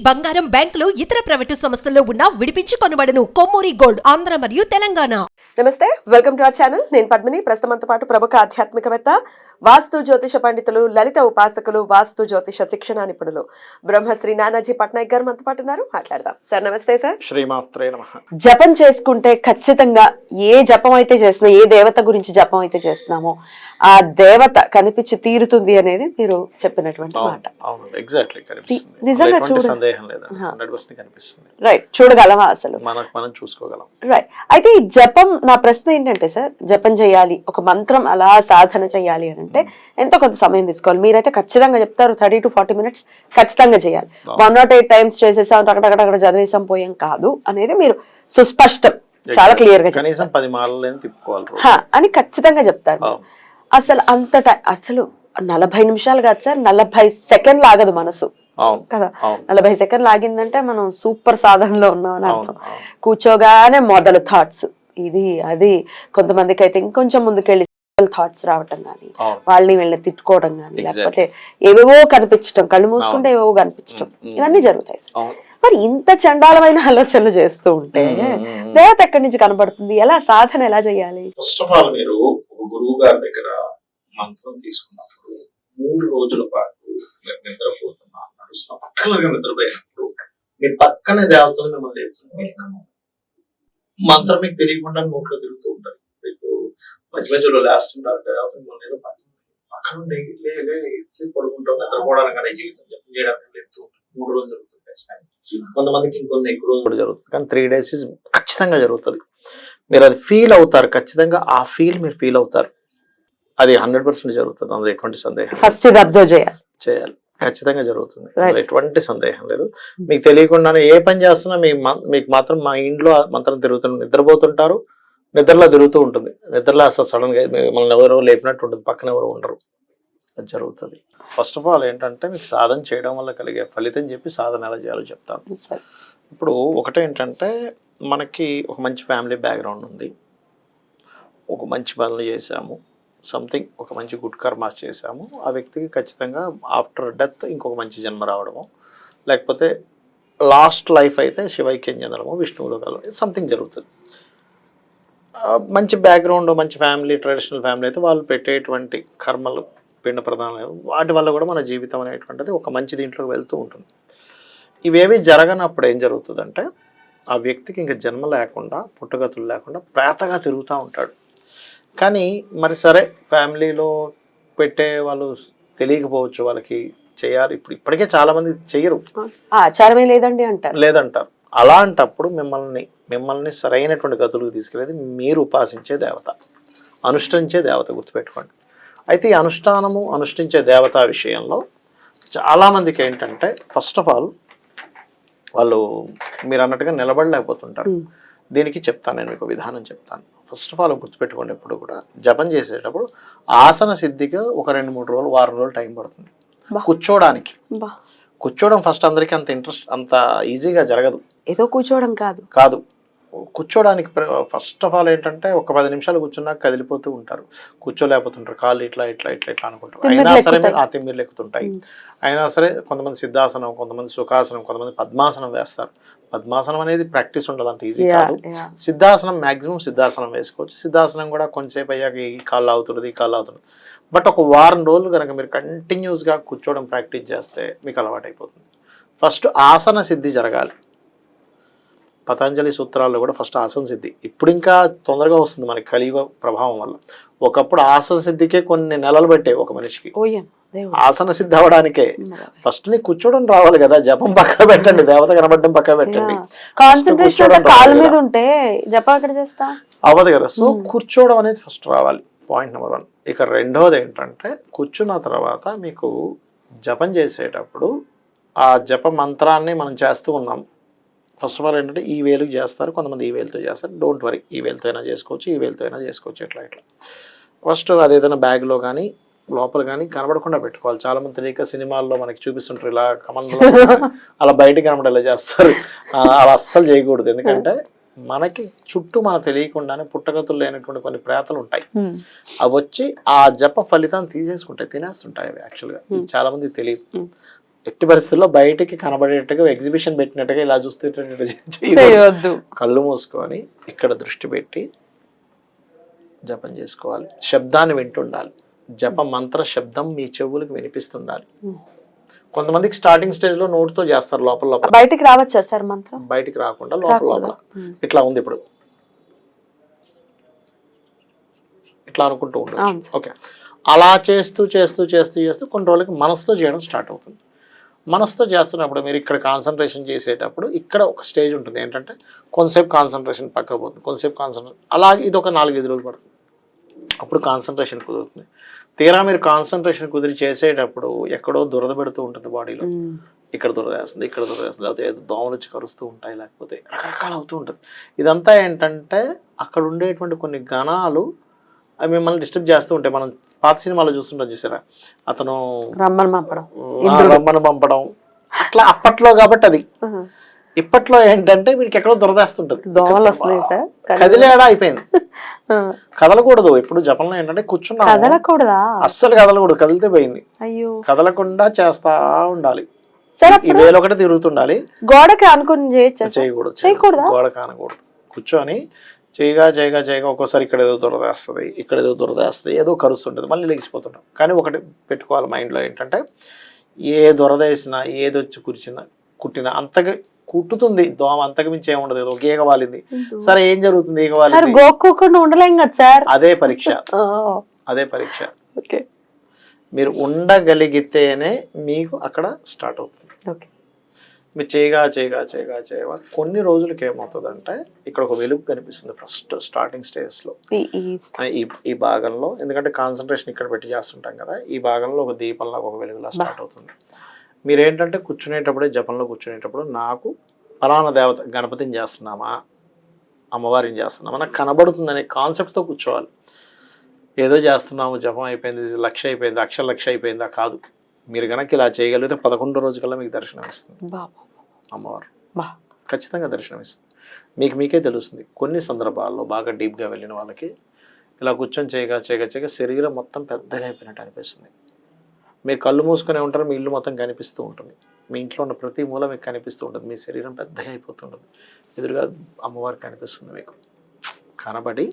బంగారం, బ్యాంకులు, ఇతర ప్రైవేటు సంస్థల్లో ఉన్న విడిపించి కొనబడను. కొమ్మూరి గోల్డ్, ఆంధ్ర మరియు తెలంగాణ. నమస్తే, వెల్కమ్ టు అవర్ ఛానల్. నేను పద్మిని. ప్రస్తుతంతో పాటు ప్రముఖ ఆధ్యాత్మికవేత్త, వాస్తు జ్యోతిష పండితులు, లలిత ఉపాసకులు, వాస్తు జ్యోతిష శిక్షణ నిపుణులు బ్రహ్మశ్రీ నానాజీ పట్నాయక్ గారు మనతో పాటు ఉన్నారు. మాట్లాడదాం. సార్ నమస్తే. సార్ శ్రీమాత్రే నమః. జపం చేసుకుంటే ఖచ్చితంగా ఏ జపం అయితే చేస్తున్నా, ఏ దేవత గురించి జపం అయితే చేస్తున్నామో ఆ దేవత కనిపించి తీరుతుంది అనేది మీరు చెప్పినటువంటి మాట. ఎగ్జాక్ట్లీ నిజంగా సందేహం లేదు, 100% కనిపిస్తుంది. రైట్, చూడగలమా అసలు? మనం చూసుకోగలం. రైట్. అయితే ఈ జపం, నా ప్రశ్న ఏంటంటే సార్, జపం చేయాలి, ఒక మంత్రం అలా సాధన చేయాలి అని అంటే ఎంతో కొంత సమయం తీసుకోవాలి. మీరైతే ఖచ్చితంగా చెప్తారు 30 to 40 minutes ఖచ్చితంగా చేయాలి. 108 times చేసేసాం, అక్కడ చదివేసాం, పోయాం కాదు అనేది మీరు సుస్పష్టం, చాలా క్లియర్ గా కనీసం 10 మార్లు తిప్పుకోవాలి అని ఖచ్చితంగా చెప్తారు. అసలు అంత అసలు 40 నిమిషాలు కాదు సార్, 40 సెకండ్లు ఆగదు మనసు కదా. 40 సెకండ్లు ఆగిందంటే మనం సూపర్ సాధనలో ఉన్నాం అని అర్థం. కూర్చోగానే మొదలు థాట్స్, ఇది అది, కొంతమందికి అయితే ఇంకొంచెం ముందుకెళ్ళి థాట్స్ రావటం కానీ, వాళ్ళని వీళ్ళని తిట్టుకోవడం కానీ, లేకపోతే ఏవేవో కనిపించటం, కళ్ళు మూసుకుంటే ఏవేవో కనిపించటం, ఇవన్నీ జరుగుతాయి సార్. మరి ఇంత చండాలమైన ఆలోచనలు చేస్తూ ఉంటే దేవత ఎక్కడి నుంచి కనబడుతుంది? ఎలా సాధన ఎలా చేయాలి? ఫస్ట్ ఆఫ్ ఆల్ మీరు గురువు గారి దగ్గర మంత్రం తీసుకున్నప్పుడు 3 రోజుల పాటు మీరు నిద్రపోతున్నా నడుస్తున్నా పక్కనగా నిద్రపోయినప్పుడు మీ పక్కనే దేవతలు మిమ్మల్ని లేపుతున్నారు. మంత్రం మీకు తెలియకుండా నోట్లో తిరుగుతూ ఉంటారు. మీకు మధ్య మధ్యలో లేస్తుంటారు దేవత మిమ్మల్ని ఏదో పక్కన ఉండి ఎంతసేపు పడుకుంటాం, నిద్రపోవడానికి జీవితం జపం చేయడానికి లేపుతూ ఉంటారు. 3 రోజులు జరుగుతుంది. కొంతమందికి ఇంకొన్ని ఎక్కువ రోజులు కూడా జరుగుతుంది, కానీ 3 days ఖచ్చితంగా జరుగుతుంది. మీరు అది ఫీల్ అవుతారు, ఖచ్చితంగా ఆ ఫీల్ మీరు ఫీల్ అవుతారు. అది 100% జరుగుతుంది, అందులో ఎటువంటి సందేహం. ఫస్ట్ ఇది అబ్జర్వ్ చేయాలి, ఖచ్చితంగా జరుగుతుంది, ఎటువంటి సందేహం లేదు. మీకు తెలియకుండానే ఏ పని చేస్తున్నా మీకు మాత్రం మా ఇంట్లో మంత్రం తిరుగుతుంది. నిద్రపోతుంటారు, నిద్రలో తిరుగుతూ ఉంటుంది. నిద్రలో అసలు సడన్ గా మనల్ని ఎవరో లేపినట్టు ఉంటుంది, పక్కన ఎవరు ఉండరు, అది జరుగుతుంది. ఫస్ట్ ఆఫ్ ఆల్ ఏంటంటే మీకు సాధన చేయడం వల్ల కలిగే ఫలితం చెప్పి సాధన ఎలా చేయాలో చెప్తాను. ఇప్పుడు ఒకటేంటంటే మనకి ఒక మంచి ఫ్యామిలీ బ్యాక్గ్రౌండ్ ఉంది, ఒక మంచి పనులు చేసాము, సంథింగ్ ఒక మంచి గుడ్ కర్మాస్ చేసాము, ఆ వ్యక్తికి ఖచ్చితంగా ఆఫ్టర్ డెత్ ఇంకొక మంచి జన్మ రావడము, లేకపోతే లాస్ట్ లైఫ్ అయితే శివైక్యం చెందడము, విష్ణువులో కలవడం, సంథింగ్ జరుగుతుంది. మంచి బ్యాక్గ్రౌండ్, మంచి ఫ్యామిలీ, ట్రెడిషనల్ ఫ్యామిలీ అయితే వాళ్ళు పెట్టేటువంటి కర్మలు, పిండ ప్రధానం, వాటి వల్ల కూడా మన జీవితం అనేటువంటిది ఒక మంచి దీంట్లోకి వెళ్తూ ఉంటుంది. ఇవేవి జరగనప్పుడు ఏం జరుగుతుందంటే ఆ వ్యక్తికి ఇంకా జన్మ లేకుండా, పుట్టగతులు లేకుండా ప్రేతగా తిరుగుతూ ఉంటాడు. కానీ మరి సరే, ఫ్యామిలీలో పెట్టే వాళ్ళు తెలియకపోవచ్చు, వాళ్ళకి చేయాలి, ఇప్పటికే చాలా మంది చెయ్యరు, ఆచారమే లేదంటారు. అలాంటప్పుడు మిమ్మల్ని సరైనటువంటి గతులకు తీసుకెళ్ళేది మీరు ఉపాసించే దేవత, అనుష్ఠించే దేవత, గుర్తుపెట్టుకోండి. అయితే ఈ అనుష్ఠించే దేవత విషయంలో చాలామందికి ఏంటంటే ఫస్ట్ ఆఫ్ ఆల్ వాళ్ళు మీరు అన్నట్టుగా నిలబడలేకపోతుంటారు. దీనికి చెప్తాను, నేను మీకు విధానం చెప్తాను. ఫస్ట్ ఆఫ్ ఆల్ గుర్తుపెట్టుకోండి, ఎప్పుడు కూడా జపం చేసేటప్పుడు ఆసన సిద్ధికి ఒక 2-3 రోజులు, వారం రోజులు టైం పడుతుంది కూర్చోవడానికి. కూర్చోవడం ఫస్ట్ అందరికీ అంత ఇంట్రెస్ట్, అంత ఈజీగా జరగదు. ఏదో కూర్చోవడం కాదు కూర్చోడానికి ఫస్ట్ ఆఫ్ ఆల్ ఏంటంటే ఒక 10 నిమిషాలు కూర్చున్నాక కదిలిపోతూ ఉంటారు, కూర్చోలేకపోతుంటారు, కాళ్ళు ఇట్లా అనుకుంటారు. అయినా సరే ఆ తిమ్మిర్లు ఎక్కుతుంటాయి. అయినా సరే కొంతమంది సిద్ధాసనం, కొంతమంది సుఖాసనం, కొంతమంది పద్మాసనం వేస్తారు. పద్మాసనం అనేది ప్రాక్టీస్ ఉండాలి, అంత ఈజీ కాదు. సిద్ధాసనం మ్యాక్సిమం సిద్ధాసనం వేసుకోవచ్చు. సిద్ధాసనం కూడా కొంచెంసేపు అయ్యాక ఈ కాళ్ళు అవుతుంది. బట్ ఒక వారం రోజులు కనుక మీరు కంటిన్యూస్గా కూర్చోవడం ప్రాక్టీస్ చేస్తే మీకు అలవాటు అయిపోతుంది. ఫస్ట్ ఆసన సిద్ధి జరగాలి. పతంజలి సూత్రాల్లో కూడా ఫస్ట్ ఆసన సిద్ధి, ఇప్పుడు ఇంకా తొందరగా వస్తుంది మనకి కలియుగ ప్రభావం వల్ల. ఒకప్పుడు ఆసన సిద్ధికే కొన్ని నెలలు పట్టాయి ఒక మనిషికి, ఆసన సిద్ధి అవ్వడానికే. ఫస్ట్ నీకు కూర్చోవడం రావాలి కదా, జపం పక్క పెట్టండి, దేవత కనబడడం పక్క పెట్టండి, అవ్వదు కదా. సో కూర్చోవడం అనేది ఫస్ట్ రావాలి, పాయింట్ నెంబర్ 1. ఇక రెండవది ఏంటంటే కూర్చున్న తర్వాత మీకు జపం చేసేటప్పుడు ఆ జప మంత్రాన్ని మనం చేస్తూ ఉన్నాం. ఫస్ట్ ఆఫ్ ఆల్ ఏంటంటే ఈ వేలుకి చేస్తారు, కొంతమంది ఈ వేలుతో చేస్తారు. డోంట్ వరీ, ఈ వేలుతో అయినా చేసుకోవచ్చు, ఈ వేలుతో అయినా చేసుకోవచ్చు, ఇట్లా. ఫస్ట్ అది ఏదైనా బ్యాగ్లో కానీ లోపల కానీ కనబడకుండా పెట్టుకోవాలి. చాలామంది తెలియక సినిమాల్లో మనకి చూపిస్తుంటారు, ఇలా కమల్లో అలా బయటకు కనబడేలా చేస్తారు. అలా అస్సలు చేయకూడదు. ఎందుకంటే మనకి చుట్టూ మనకు తెలియకుండానే పుట్టగతులు లేనటువంటి కొన్ని ప్రేతలు ఉంటాయి. అవి వచ్చి ఆ జప ఫలితాన్ని తీసేసుకుంటాయి, తినేస్తుంటాయి అవి. యాక్చువల్గా చాలా మందికి తెలియదు. ఎట్టి పరిస్థితుల్లో బయటికి కనబడేట్టుగా ఎగ్జిబిషన్ పెట్టినట్టుగా ఇలా చూస్తే చేయవద్దు. కళ్ళు మూసుకొని ఇక్కడ దృష్టి పెట్టి జపం చేసుకోవాలి. శబ్దాన్ని వింటుండాలి. జప మంత్ర శబ్దం మీ చెవులకు వినిపిస్తుండాలి. కొంతమందికి స్టార్టింగ్ స్టేజ్ లో నోటితో చేస్తారు, లోపల లోపల. బయటికి రావచ్చా సార్ మంత్రం? బయటికి రాకుండా లోపల లోపల ఇట్లా ఉంది. ఇప్పుడు ఇట్లా అనుకుంటూ ఉండొచ్చు. ఓకే, అలా చేస్తూ చేస్తూ చేస్తూ చేస్తూ కొన్ని రోజులకి మనసుతో చేయడం స్టార్ట్ అవుతుంది. మనసుతో చేస్తున్నప్పుడు మీరు ఇక్కడ కాన్సన్ట్రేషన్ చేసేటప్పుడు ఇక్కడ ఒక స్టేజ్ ఉంటుంది ఏంటంటే కొంతసేపు కాన్సన్ట్రేషన్ పక్కకు పోతుంది, కొంతసేపు కాన్సన్ట్రేషన్, అలాగే ఇది ఒక 4-5 రోజులు పడుతుంది. అప్పుడు కాన్సన్ట్రేషన్ కుదురుతుంది. తీరా మీరు కాన్సన్ట్రేషన్ కుదిరి చేసేటప్పుడు ఎక్కడో దురద పెడుతూ ఉంటుంది బాడీలో. ఇక్కడ దురదేస్తుంది, ఇక్కడ దురదేస్తుంది, లేకపోతే ఏదో దోమలు వచ్చి కరుస్తూ ఉంటాయి, లేకపోతే రకరకాలు అవుతూ ఉంటుంది. ఇదంతా ఏంటంటే అక్కడ ఉండేటువంటి కొన్ని గణాలు అవి మిమ్మల్ని డిస్టర్బ్ చేస్తూ ఉంటాయి. మనం పాత సినిమాలో చూస్తుంటాం, చూసారా, అతను రమ్మను పంపడం అట్లా అప్పట్లో. కాబట్టి అది ఇప్పట్లో ఏంటంటే వీడికి ఎక్కడో దురదేస్తుంటది, కదిలేడా అయిపోయింది. కదలకూడదు. ఇప్పుడు జపంలో ఏంటంటే కూర్చున్నా అస్సలు కదలకూడదు, కదిలితే పోయింది. కదలకుండా చేస్తా ఉండాలి. ఈ వేలు ఒకటి తిరుగుతుండాలి. గోడకి అనుకుని చేయకూడదు, గోడకి అనకూడదు. కూర్చొని చేయగా చేయగా చేయగా ఒక్కోసారి ఇక్కడ ఏదో దురదేస్తుంది, ఇక్కడ ఏదో దురదేస్తుంది, ఏదో కరుస్తుంటుంది, మళ్ళీ లెగిసిపోతుంటాం. కానీ ఒకటి పెట్టుకోవాలి మైండ్లో ఏంటంటే ఏ దురదేసినా ఏది వచ్చి కుట్టినా అంతగా కుట్టుతుంది దోమ, అంతకు మించి ఏముండదు. ఏదో గీగ వాలింది, సరే ఏం జరుగుతుంది, ఈగ వాలింది, గోక్కోకుండా ఉండలేం కదా సార్. అదే పరీక్ష, అదే పరీక్ష. మీరు ఉండగలిగితేనే మీకు అక్కడ స్టార్ట్ అవుతుంది. మీరు చేయగా చేయగా చేయగా చేయగా కొన్ని రోజులకి ఏమవుతుందంటే ఇక్కడ ఒక వెలుగు కనిపిస్తుంది ఫస్ట్ స్టార్టింగ్ స్టేజ్లో ఈ భాగంలో. ఎందుకంటే కాన్సన్ట్రేషన్ ఇక్కడ పెట్టి చేస్తుంటాం కదా, ఈ భాగంలో ఒక దీపంలాగా ఒక వెలుగులా స్టార్ట్ అవుతుంది. మీరేంటంటే కూర్చునేటప్పుడే జపంలో కూర్చునేటప్పుడు నాకు ఫలానా దేవత గణపతిని చేస్తున్నామా అమ్మవారిని చేస్తున్నామా నాకు కనబడుతుందనే కాన్సెప్ట్తో కూర్చోవాలి. ఏదో చేస్తున్నాము, జపం అయిపోయింది, 1,00,000 అయిపోయింది, 1,00,000 అయిపోయిందా కాదు. మీరు కనుక ఇలా చేయగలిగితే 11 రోజుకల్లా మీకు దర్శనం ఇస్తుంది అమ్మవారు, ఖచ్చితంగా దర్శనం ఇస్తుంది. మీకే తెలుస్తుంది. కొన్ని సందర్భాల్లో బాగా డీప్గా వెళ్ళిన వాళ్ళకి ఇలా కూర్చొని చేయగా చేయగా చేయగా శరీరం మొత్తం పెద్దగా అయిపోయినట్టు అనిపిస్తుంది. మీరు కళ్ళు మూసుకునే ఉంటారు, మీ ఇల్లు మొత్తం కనిపిస్తూ ఉంటుంది, మీ ఇంట్లో ఉన్న ప్రతి మూల మీకు కనిపిస్తూ ఉంటుంది, మీ శరీరం పెద్దగా అయిపోతుంటుంది, ఎదురుగా అమ్మవారు కనిపిస్తుంది మీకు. కనబడి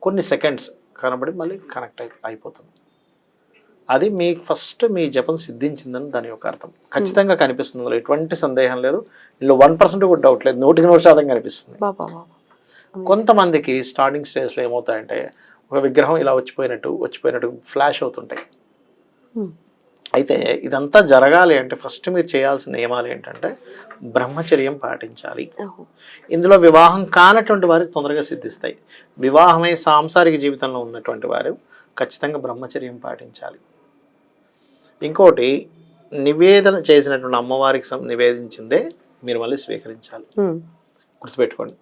కొన్ని సెకండ్స్ కనబడి మళ్ళీ కనెక్ట్ అయిపోతుంది. అది మీకు ఫస్ట్ మీ జపం సిద్ధించిందని దాని యొక్క అర్థం. ఖచ్చితంగా కనిపిస్తుంది, అందులో ఎటువంటి సందేహం లేదు. ఇందులో 1% కూడా డౌట్ లేదు, 100% కనిపిస్తుంది. కొంతమందికి స్టార్టింగ్ స్టేజ్లో ఏమవుతాయంటే ఒక విగ్రహం ఇలా వచ్చిపోయినట్టు ఫ్లాష్ అవుతుంటాయి. అయితే ఇదంతా జరగాలి అంటే ఫస్ట్ మీరు చేయాల్సిన నియమాలు ఏంటంటే బ్రహ్మచర్యం పాటించాలి. ఇందులో వివాహం కానటువంటి వారికి తొందరగా సిద్ధిస్తాయి. వివాహమై సాంసారిక జీవితంలో ఉన్నటువంటి వారు ఖచ్చితంగా బ్రహ్మచర్యం పాటించాలి. ఇంకోటి, నివేదన చేసినటువంటి అమ్మవారికి నివేదించిందే మీరు మళ్ళీ స్వీకరించాలి. గుర్తుపెట్టుకోండి.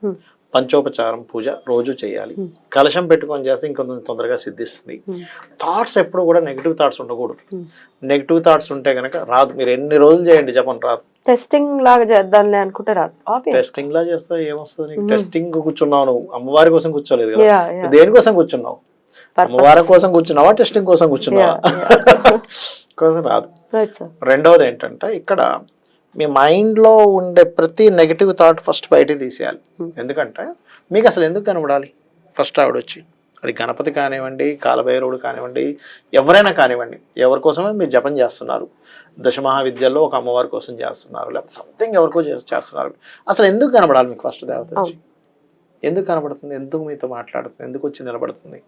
పంచోపచారం పూజ రోజు చేయాలి. కలశం పెట్టుకొని చేస్తే ఇంకొంచెం తొందరగా సిద్ధిస్తుంది. థాట్స్ ఎప్పుడు కూడా నెగిటివ్ థాట్స్ ఉండకూడదు. నెగిటివ్ థాట్స్ ఉంటే కనుక రాదు. మీరు ఎన్ని రోజులు చేయండి జపం రాదు. టెస్టింగ్ లాగా చేద్దాంలే అనుకుంటే రాదు. టెస్టింగ్ లా చేస్తే ఏమొస్తుంది? టెస్టింగ్ కూర్చున్నావు, నువ్వు అమ్మవారి కోసం కూర్చోలేదు కదా, దేనికోసం కూర్చున్నావు? అమ్మవారి కోసం కూర్చున్నావా, టెస్టింగ్ కోసం కూర్చున్నావా? కోసం రాదు. రెండవది ఏంటంటే ఇక్కడ మీ మైండ్లో ఉండే ప్రతి నెగిటివ్ థాట్ ఫస్ట్ బయటికి తీసేయాలి. ఎందుకంటే మీకు అసలు ఎందుకు కనబడాలి? ఫస్ట్ ఆవిడ వచ్చి, అది గణపతి కానివ్వండి, కాలభైరవుడు కానివ్వండి, ఎవరైనా కానివ్వండి, ఎవరి కోసమే మీరు జపం చేస్తున్నారు, దశమహావిద్యల్లో ఒక అమ్మవారి కోసం చేస్తున్నారు, లేకపోతే సంథింగ్ ఎవరికో చేస్తున్నారు, అసలు ఎందుకు కనబడాలి మీకు? ఫస్ట్ దేవత వచ్చి ఎందుకు కనబడుతుంది, ఎందుకు మీతో మాట్లాడుతుంది, ఎందుకు వచ్చి నిలబడుతుంది?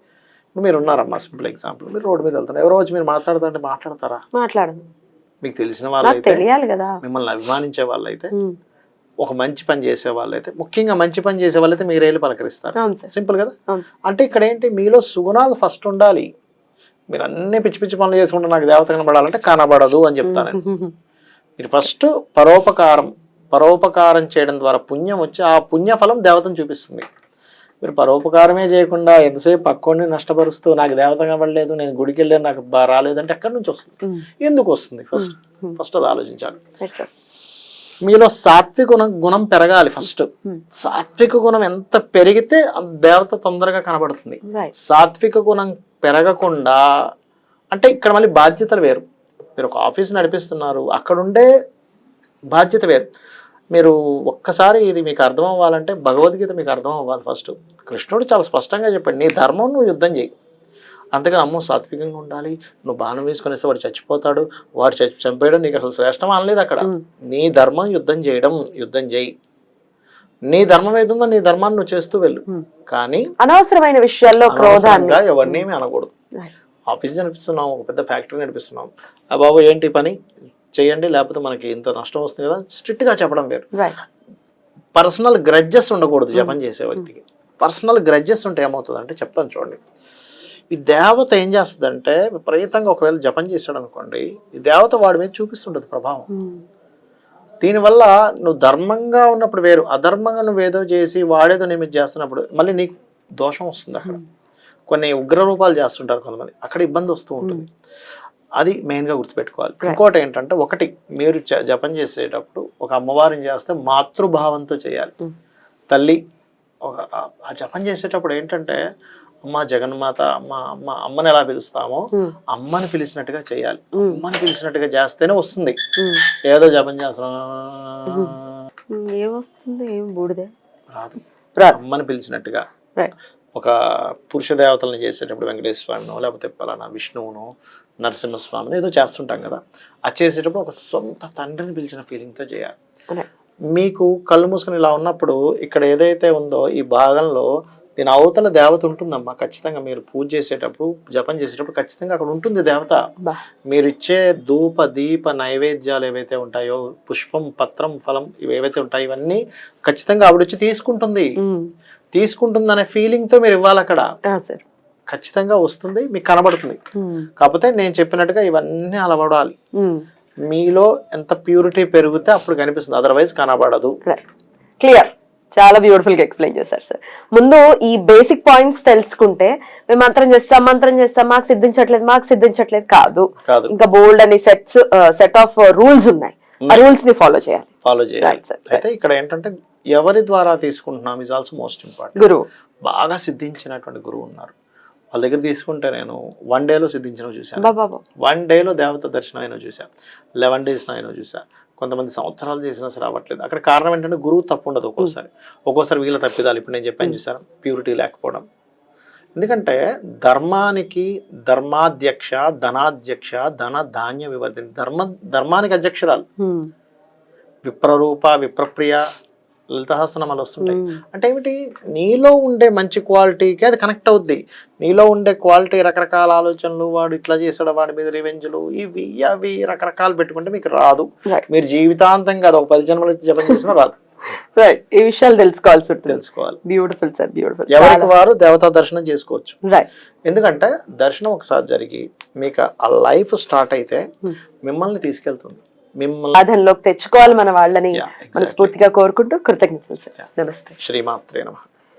ఇప్పుడు మీరు ఉన్నారమ్మా, సింపుల్ ఎగ్జాంపుల్, మీరు రోడ్డు మీద వెళ్తున్నారు, ఎవరో వచ్చి మీరు మాట్లాడుతుంటే మాట్లాడతారా? మాట్లాడదు. మీకు తెలిసిన వాళ్ళైతే, మిమ్మల్ని అభిమానించే వాళ్ళైతే, ఒక మంచి పని చేసే వాళ్ళైతే, ముఖ్యంగా మంచి పని చేసే వాళ్ళైతే మీరే వెళ్ళి పలకరిస్తారు. సింపుల్ కదా. అంటే ఇక్కడ ఏంటి, మీలో సుగుణాలు ఫస్ట్ ఉండాలి. మీరు అన్ని పిచ్చి పిచ్చి పనులు చేసుకుంటే నాకు దేవత కనబడాలంటే కనబడదు అని చెప్తాను. మీరు ఫస్ట్ పరోపకారం చేయడం ద్వారా పుణ్యం వచ్చి ఆ పుణ్యఫలం దేవతను చూపిస్తుంది. మీరు పరోపకారమే చేయకుండా ఎంతసేపు పక్కోడిని నష్టపరుస్తూ నాకు దేవత కనబడలేదు, నేను గుడికి వెళ్ళాను, నాకు రాలేదంటే ఎక్కడి నుంచి వస్తుంది? ఎందుకు వస్తుంది? ఫస్ట్ అది ఆలోచించాలి. మీలో సాత్విక గుణం పెరగాలి. ఫస్ట్ సాత్విక గుణం ఎంత పెరిగితే దేవత తొందరగా కనబడుతుంది. సాత్విక గుణం పెరగకుండా అంటే ఇక్కడ మళ్ళీ బాధ్యతలు వేరు. మీరు ఒక ఆఫీస్ నడిపిస్తున్నారు, అక్కడ ఉండే బాధ్యత వేరు. మీరు ఒక్కసారి ఇది మీకు అర్థం అవ్వాలంటే భగవద్గీత మీకు అర్థం అవ్వాలి ఫస్ట్. కృష్ణుడు చాలా స్పష్టంగా చెప్పాడు, నీ ధర్మం నువ్వు యుద్ధం చేయి. అంతేగాని అమ్మో సాత్వికంగా ఉండాలి, నువ్వు బాణం వేసుకొని వస్తే వాడు చచ్చిపోతాడు, వాడు చంపేయడం నీకు అసలు శ్రేష్టం అనలేదు అక్కడ. నీ ధర్మం యుద్ధం చేయడం, యుద్ధం చేయి. నీ ధర్మం ఏదుందో నీ ధర్మాన్ని నువ్వు చేస్తూ వెళ్ళు. కానీ అనవసరమైన విషయాల్లో క్రోధాన్ని ఎవరిని అనకూడదు. ఆఫీస్ నడిపిస్తున్నాం, ఒక పెద్ద ఫ్యాక్టరీ నడిపిస్తున్నాం, ఆ బాబు ఏంటి పని చేయండి లేకపోతే మనకి ఇంత నష్టం వస్తుంది కదా, స్ట్రిక్ట్ గా చెప్పడం వేరు. పర్సనల్ గ్రడ్జెస్ ఉండకూడదు జపం చేసే వ్యక్తికి. పర్సనల్ గ్రడ్జెస్ ఉంటే ఏమవుతుంది అంటే చెప్తాను చూడండి. ఈ దేవత ఏం చేస్తుందంటే విపరీతంగా ఒకవేళ జపం చేశాడు అనుకోండి, ఈ దేవత వాడి మీద చూపిస్తుంటది ప్రభావం. దీనివల్ల నువ్వు ధర్మంగా ఉన్నప్పుడు వేరు, అధర్మంగా నువ్వు ఏదో చేసి వాడేదో నీ మీద చేస్తున్నప్పుడు మళ్ళీ నీకు దోషం వస్తుంది. అక్కడ కొన్ని ఉగ్ర రూపాలు చేస్తుంటారు కొంతమంది, అక్కడ ఇబ్బంది వస్తూ ఉంటుంది. అది మెయిన్గా గుర్తుపెట్టుకోవాలి. ఇంకోటి ఏంటంటే, ఒకటి మీరు జపం చేసేటప్పుడు ఒక అమ్మవారిని చేస్తే మాతృభావంతో చేయాలి. తల్లి ఆ జపం చేసేటప్పుడు ఏంటంటే అమ్మ జగన్మాత, అమ్మ అమ్మ అమ్మని ఎలా పిలుస్తామో అమ్మని పిలిచినట్టుగా చేయాలి. అమ్మని పిలిచినట్టుగా చేస్తేనే వస్తుంది. ఏదో జపం చేస్తాం ఏమొస్తుంది, ఏం బూడిదే రాదు. అమ్మని పిలిచినట్టుగా ఒక పురుష దేవతలను చేసేటప్పుడు వెంకటేశ్వరునో లేకపోతే పలానా విష్ణువునో నరసింహస్వామిని ఏదో చేస్తుంటాం కదా, అది చేసేటప్పుడు ఒక సొంత తండ్రిని పిలిచిన ఫీలింగ్తో చేయాలి. మీకు కళ్ళు మూసుకొని ఇలా ఉన్నప్పుడు ఇక్కడ ఏదైతే ఉందో ఈ భాగంలో దీని అవతల దేవత ఉంటుందమ్మా ఖచ్చితంగా. మీరు పూజ చేసేటప్పుడు జపం చేసేటప్పుడు ఖచ్చితంగా అక్కడ ఉంటుంది దేవత. మీరు ఇచ్చే ధూప దీప నైవేద్యాలు ఏవైతే ఉంటాయో, పుష్పం పత్రం ఫలం ఇవి ఏవైతే ఉంటాయో ఇవన్నీ ఖచ్చితంగా ఆవిడ వచ్చి తీసుకుంటుంది అనే ఫీలింగ్ తో మీరు ఇవ్వాలి. అక్కడ ఖచ్చితంగా వస్తుంది, మీకు కనబడుతుంది. కాకపోతే నేను చెప్పినట్టుగా ఇవన్నీ అలవడాలి. మీలో ఎంత ప్యూరిటీ పెరిగితే అప్పుడు కనిపిస్తుంది, అదర్వైజ్ కనబడదు. క్లియర్. చాలా బ్యూటిఫుల్ గా ఎక్స్ప్లెయిన్ చేశారు సార్. ముందు ఈ బేసిక్ పాయింట్స్ తెలుసుకుంటే మేము మంత్రం చేస్తాం మాకు సిద్ధించట్లేదు కాదు. ఇంకా బోల్డ్ అని సెట్ ఆఫ్ రూల్స్ ఉన్నాయి, ఆ రూల్స్ ని ఫాలో చేయాలి. అయితే ఇక్కడ ఏంటంటే ఎవరి ద్వారా తీసుకుంటున్నాం ఇస్ ఆల్సో మోస్ట్ ఇంపార్టెంట్. గురువు బాగా సిద్ధించినటువంటి గురువు ఉన్నారు, వాళ్ళ దగ్గర తీసుకుంటే నేను 1 డేలో సిద్ధించడం చూశాను. 1 డేలో దేవత దర్శనం అయినా చూశాను, 11 days అయినా చూశాను. కొంతమంది సంవత్సరాలు చేసినా సరే రావట్లేదు. అక్కడ కారణం ఏంటంటే గురువు తప్పు ఉండదు. ఒక్కోసారి వీళ్ళ తప్పిదాలు. ఇప్పుడు నేను చెప్పాను చూసాను, ప్యూరిటీ లేకపోవడం. ఎందుకంటే ధర్మానికి ధర్మాధ్యక్ష, ధనాధ్యక్ష, ధన ధాన్య వివర్ధని. ధర్మానికి అధ్యక్షురాలు విప్రరూప, విప్రప్రియ, లలితహాసనామాలు వస్తుంటాయి. అంటే ఏమిటి, నీలో ఉండే మంచి క్వాలిటీకి అది కనెక్ట్ అవుద్ది. నీలో ఉండే క్వాలిటీ రకరకాల ఆలోచనలు, వాడు ఇట్లా చేసాడు, వాడి మీద రివెంజ్లు, ఇవి అవి రకరకాలు పెట్టుకుంటే మీకు రాదు. మీరు జీవితాంతంగా అది ఒక 10 జన్మలు జపం చేసినా రాదు. రైట్, ఈ విషయాలు తెలుసుకోవాలి. Beautiful sir, beautiful. ఎవరికి వారు దేవతా దర్శనం చేసుకోవచ్చు. ఎందుకంటే దర్శనం ఒకసారి జరిగి మీకు ఆ లైఫ్ స్టార్ట్ అయితే మిమ్మల్ని తీసుకెళ్తుంది. సాధనలోకి తెచ్చుకోవాలి మన వాళ్ళని మనస్ఫూర్తిగా కోరుకుంటూ కృతజ్ఞతలు సార్. నమస్తే. శ్రీమాత్రే నమః.